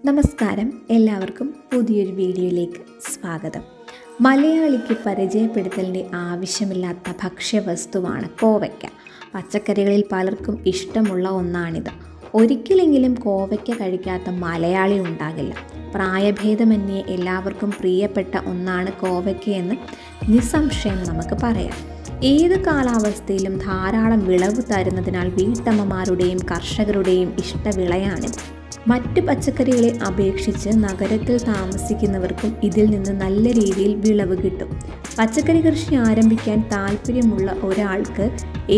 നമസ്കാരം, എല്ലാവർക്കും പുതിയൊരു വീഡിയോയിലേക്ക് സ്വാഗതം. മലയാളിക്ക് പരിചയപ്പെടുത്തലിൻ്റെ ആവശ്യമില്ലാത്ത ഭക്ഷ്യവസ്തുവാണ് കോവയ്ക്ക. പച്ചക്കറികളിൽ പലർക്കും ഇഷ്ടമുള്ള ഒന്നാണിത്. ഒരിക്കലെങ്കിലും കോവയ്ക്ക കഴിക്കാത്ത മലയാളി ഉണ്ടാകില്ല. പ്രായഭേദമന്യേ എല്ലാവർക്കും പ്രിയപ്പെട്ട ഒന്നാണ് കോവയ്ക്കയെന്ന് നിസ്സംശയം നമുക്ക് പറയാം. ഏത് കാലാവസ്ഥയിലും ധാരാളം വിളവ് തരുന്നതിനാൽ വീട്ടമ്മമാരുടെയും കർഷകരുടെയും ഇഷ്ടവിളയാണിത്. മറ്റ് പച്ചക്കറികളെ അപേക്ഷിച്ച് നഗരത്തിൽ താമസിക്കുന്നവർക്കും ഇതിൽ നിന്ന് നല്ല രീതിയിൽ വിളവ് കിട്ടും. പച്ചക്കറി കൃഷി ആരംഭിക്കാൻ താല്പര്യമുള്ള ഒരാൾക്ക്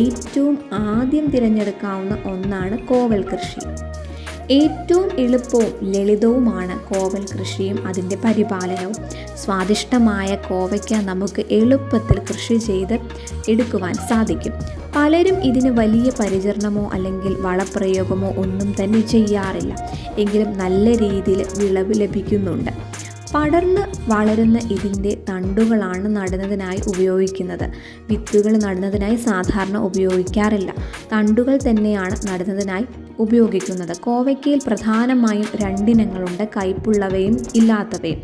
ഏറ്റവും ആദ്യം തിരഞ്ഞെടുക്കാവുന്ന ഒന്നാണ് കോവൽ കൃഷി. ഏറ്റവും എളുപ്പവും ലളിതവുമാണ് കോവൽ കൃഷിയും അതിൻ്റെ പരിപാലനവും. സ്വാദിഷ്ടമായ കോവയ്ക്ക നമുക്ക് എളുപ്പത്തിൽ കൃഷി ചെയ്ത് എടുക്കുവാൻ സാധിക്കും. പലരും ഇതിന് വലിയ പരിചരണമോ അല്ലെങ്കിൽ വളപ്രയോഗമോ ഒന്നും തന്നെ ചെയ്യാറില്ല. എങ്കിലും നല്ല രീതിയിൽ വിളവ് ലഭിക്കുന്നുണ്ട്. പടർന്ന് വളരുന്ന ഇതിൻ്റെ തണ്ടുകളാണ് നടുന്നതിനായി ഉപയോഗിക്കുന്നത്. വിത്തുകൾ നടുന്നതിനായി സാധാരണ ഉപയോഗിക്കാറില്ല. തണ്ടുകൾ തന്നെയാണ് നടുന്നതിനായി ഉപയോഗിക്കുന്നത്. കോവയ്ക്കയിൽ പ്രധാനമായും രണ്ടിനങ്ങളുണ്ട്, കയ്പുള്ളവയും ഇല്ലാത്തവയും.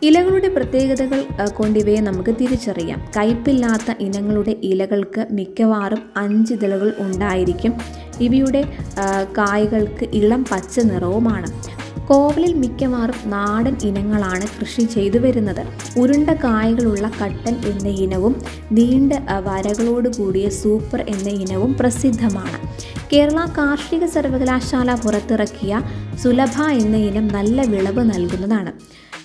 ഇലകളുടെ പ്രത്യേകതകൾ കൊണ്ടിവയെ നമുക്ക് തിരിച്ചറിയാം. കയ്പില്ലാത്ത ഇനങ്ങളുടെ ഇലകൾക്ക് മിക്കവാറും 5 ഇതളുകൾ ഉണ്ടായിരിക്കും. ഇവയുടെ കായ്കൾക്ക് ഇളം പച്ച നിറവുമാണ്. കോവലിൽ മിക്കവാറും നാടൻ ഇനങ്ങളാണ് കൃഷി ചെയ്തു വരുന്നത്. ഉരുണ്ട കായകളുള്ള കട്ടൻ എന്ന ഇനവും നീണ്ട വരകളോട് കൂടിയ സൂപ്പർ എന്ന ഇനവും പ്രസിദ്ധമാണ്. കേരള കാർഷിക സർവകലാശാല പുറത്തിറക്കിയ സുലഭ എന്ന ഇനം നല്ല വിളവ് നൽകുന്നതാണ്.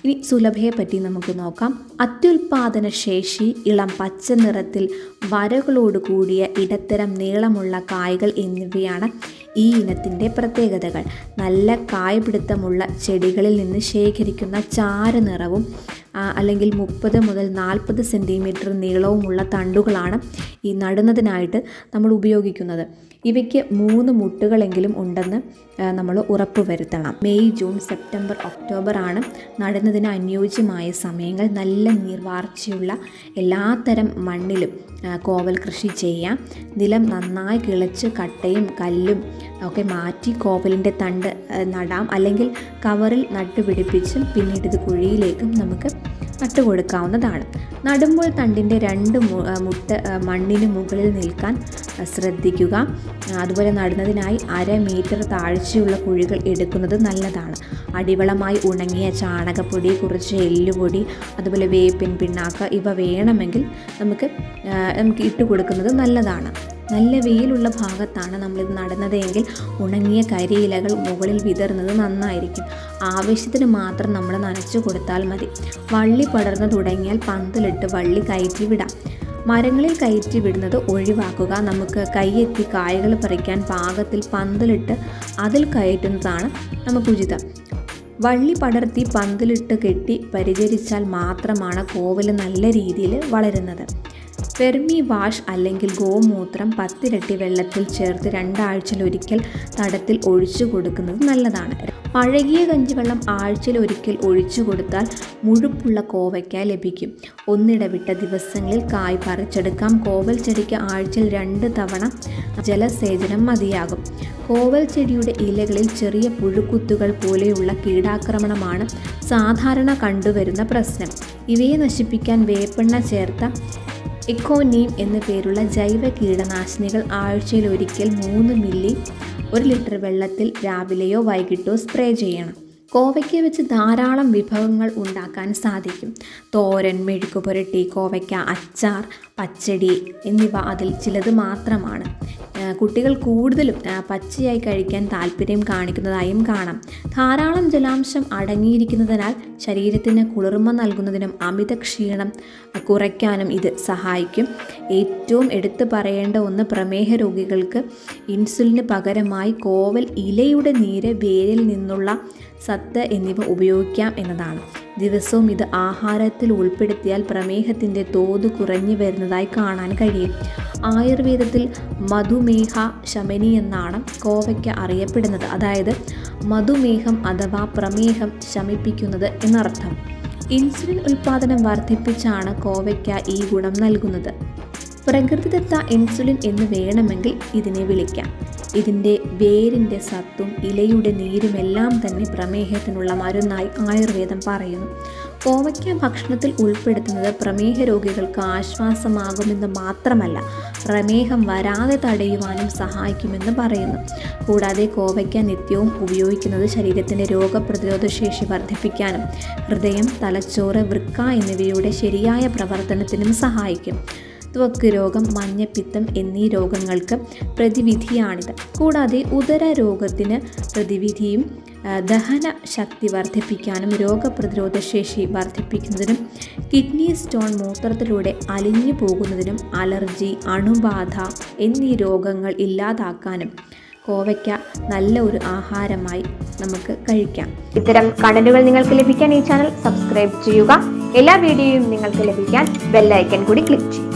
ഇനി സുലഭയെ പറ്റി നമുക്ക് നോക്കാം. അത്യുൽപാദന ശേഷി, ഇളം പച്ച നിറത്തിൽ വരകളോട് കൂടിയ ഇടത്തരം നീളമുള്ള കായ്കൾ എന്നിവയാണ് ഈ ഇനത്തിൻ്റെ പ്രത്യേകതകൾ. നല്ല കായ്പിടുത്തമുള്ള ചെടികളിൽ നിന്ന് ശേഖരിക്കുന്ന ചാരനിറവും അല്ലെങ്കിൽ 30 മുതൽ 40 സെൻറ്റിമീറ്റർ നീളവുമുള്ള തണ്ടുകളാണ് ഈ നടുന്നതിനായിട്ട് നമ്മൾ ഉപയോഗിക്കുന്നത്. ഇവയ്ക്ക് 3 മുട്ടുകളെങ്കിലും ഉണ്ടെന്ന് നമ്മൾ ഉറപ്പുവരുത്തണം. മെയ്, ജൂൺ, സെപ്റ്റംബർ, ഒക്ടോബർ ആണ് നടുന്നതിന് അനുയോജ്യമായ സമയങ്ങൾ. നല്ല നീർവാർച്ചയുള്ള എല്ലാത്തരം മണ്ണിലും കോവൽ കൃഷി ചെയ്യാം. നിലം നന്നായി കിളച്ച് കട്ടയും കല്ലും ഒക്കെ മാറ്റി കോവലിൻ്റെ തണ്ട് നടാം. അല്ലെങ്കിൽ കവറിൽ നട്ടുപിടിപ്പിച്ചും പിന്നീട് ഇത് കുഴിയിലേക്കും നമുക്ക് നട്ടുകൊടുക്കാവുന്നതാണ്. നടുമ്പോൾ തണ്ടിൻ്റെ 2 മുട്ട് മണ്ണിന് മുകളിൽ നിൽക്കാൻ ശ്രദ്ധിക്കുക. അതുപോലെ നടുന്നതിനായി 1/2 മീറ്റർ താഴ്ചയുള്ള കുഴികൾ എടുക്കുന്നത് നല്ലതാണ്. അടിവളമായി ഉണങ്ങിയ ചാണകപ്പൊടി, കുറച്ച് എല്ലുപൊടി, അതുപോലെ വേപ്പിൻ പിണ്ണാക്ക് ഇവ വേണമെങ്കിൽ നമുക്ക് ഇട്ട് കൊടുക്കുന്നത് നല്ലതാണ്. നല്ല വെയിലുള്ള ഭാഗത്താണ് നമ്മളിത് നടുന്നതെങ്കിൽ ഉണങ്ങിയ കരിയിലകൾ മുകളിൽ വിതറുന്നത് നന്നായിരിക്കും. ആവശ്യത്തിന് മാത്രം നമ്മൾ നനച്ചു കൊടുത്താൽ മതി. വള്ളി പടർന്നു തുടങ്ങിയാൽ പന്തലിട്ട് വള്ളി കയറ്റി വിടാം. മരങ്ങളിൽ കയറ്റി വിടുന്നത് ഒഴിവാക്കുക. നമുക്ക് കൈയെത്തി കായകൾ പറിക്കാൻ പാകത്തിൽ പന്തലിട്ട് അതിൽ കയറ്റുന്നതാണ് നമുക്കുചിതം. വള്ളി പടർത്തി പന്തലിട്ട് കെട്ടി പരിചരിച്ചാൽ മാത്രമാണ് കോവൽ നല്ല രീതിയിൽ വളരുന്നത്. വെർമി വാഷ് അല്ലെങ്കിൽ ഗോമൂത്രം 10 ഇരട്ടി വെള്ളത്തിൽ ചേർത്ത് 2 ആഴ്ചയിലൊരിക്കൽ തടത്തിൽ ഒഴിച്ചു കൊടുക്കുന്നത് നല്ലതാണ്. പഴകിയ കഞ്ഞിവെള്ളം ആഴ്ചയിലൊരിക്കൽ ഒഴിച്ചു കൊടുത്താൽ മുഴുപ്പുള്ള കോവയ്ക്ക ലഭിക്കും. ഒന്നിടവിട്ട ദിവസങ്ങളിൽ കായ് പറിച്ചെടുക്കാം. കോവൽ ചെടിക്ക് ആഴ്ചയിൽ 2 തവണ ജലസേചനം മതിയാകും. കോവൽ ചെടിയുടെ ഇലകളിൽ ചെറിയ പുഴുക്കുത്തുകൾ പോലെയുള്ള കീടാക്രമണമാണ് സാധാരണ കണ്ടുവരുന്ന പ്രശ്നം. ഇവയെ നശിപ്പിക്കാൻ വേപ്പെണ്ണ ചേർത്ത എക്കോനീം എന്നു പേരുള്ള ജൈവ കീടനാശിനികൾ ആഴ്ചയിലൊരിക്കൽ 3 മില്ലി 1 ലിറ്റർ വെള്ളത്തിൽ രാവിലെയോ വൈകിട്ടോ സ്പ്രേ ചെയ്യണം. കോവയ്ക്ക വെച്ച് ധാരാളം വിഭവങ്ങൾ ഉണ്ടാക്കാൻ സാധിക്കും. തോരൻ, മെഴുക്കുപുരട്ടി, കോവയ്ക്ക അച്ചാർ, പച്ചടി എന്നിവ അതിൽ ചിലത് മാത്രമാണ്. കുട്ടികൾ കൂടുതലും പച്ചയായി കഴിക്കാൻ താല്പര്യം കാണിക്കുന്നതായും കാണാം. ധാരാളം ജലാംശം അടങ്ങിയിരിക്കുന്നതിനാൽ ശരീരത്തിന് കുളിർമ നൽകുന്നതിനും അമിത ക്ഷീണം കുറയ്ക്കാനും ഇത് സഹായിക്കും. ഏറ്റവും എടുത്തു പറയേണ്ട ഒന്ന്, പ്രമേഹ രോഗികൾക്ക് ഇൻസുലിന് പകരമായി കോവൽ ഇലയുടെ നീര്, വേരിൽ നിന്നുള്ള സത്ത് എന്നിവ ഉപയോഗിക്കാം എന്നതാണ്. ദിവസവും ഇത് ആഹാരത്തിൽ ഉൾപ്പെടുത്തിയാൽ പ്രമേഹത്തിൻ്റെ തോത് കുറഞ്ഞു വരുന്നതായി കാണാൻ കഴിയും. ആയുർവേദത്തിൽ മധുമേഹ ശമനി എന്നാണ് കോവയ്ക്ക അറിയപ്പെടുന്നത്. അതായത് മധുമേഹം അഥവാ പ്രമേഹം ശമിപ്പിക്കുന്നത് എന്നർത്ഥം. ഇൻസുലിൻ ഉൽപ്പാദനം വർദ്ധിപ്പിച്ചാണ് കോവയ്ക്ക ഈ ഗുണം നൽകുന്നത്. പ്രകൃതിദത്ത ഇൻസുലിൻ എന്ന് വേണമെങ്കിൽ ഇതിനെ വിളിക്കാം. ഇതിൻ്റെ വേരിൻ്റെ സത്തും ഇലയുടെ നീരുമെല്ലാം തന്നെ പ്രമേഹത്തിനുള്ള മരുന്നായി ആയുർവേദം പറയുന്നു. കോവയ്ക്ക ഭക്ഷണത്തിൽ ഉൾപ്പെടുത്തുന്നത് പ്രമേഹ രോഗികൾക്ക് ആശ്വാസമാകുമെന്ന് മാത്രമല്ല, പ്രമേഹം വരാതെ തടയുവാനും സഹായിക്കുമെന്ന് പറയുന്നു. കൂടാതെ കോവയ്ക്ക നിത്യവും ഉപയോഗിക്കുന്നത് ശരീരത്തിൻ്റെ രോഗപ്രതിരോധ ശേഷി വർദ്ധിപ്പിക്കാനും ഹൃദയം, തലച്ചോറ്, വൃക്ക എന്നിവയുടെ ശരിയായ പ്രവർത്തനത്തിനും സഹായിക്കും. ത്വക്ക് രോഗം, മഞ്ഞപ്പിത്തം എന്നീ രോഗങ്ങൾക്ക് പ്രതിവിധിയാണിത്. കൂടാതെ ഉദര രോഗത്തിന് പ്രതിവിധിയും ദഹന ശക്തി വർദ്ധിപ്പിക്കാനും രോഗപ്രതിരോധ ശേഷി വർദ്ധിപ്പിക്കുന്നതിനും കിഡ്നി സ്റ്റോൺ മൂത്രത്തിലൂടെ അലിഞ്ഞു പോകുന്നതിനും അലർജി, അണുബാധ എന്നീ രോഗങ്ങൾ ഇല്ലാതാക്കാനും കോവയ്ക്ക നല്ല ഒരു ആഹാരമായി നമുക്ക് കഴിക്കാം. ഇത്തരം കണ്ടന്റുകൾ നിങ്ങൾക്ക് ലഭിക്കാൻ ഈ ചാനൽ സബ്സ്ക്രൈബ് ചെയ്യുക. എല്ലാ വീഡിയോയും നിങ്ങൾക്ക് ലഭിക്കാൻ ബെൽ ഐക്കൺ കൂടി ക്ലിക്ക് ചെയ്യുക.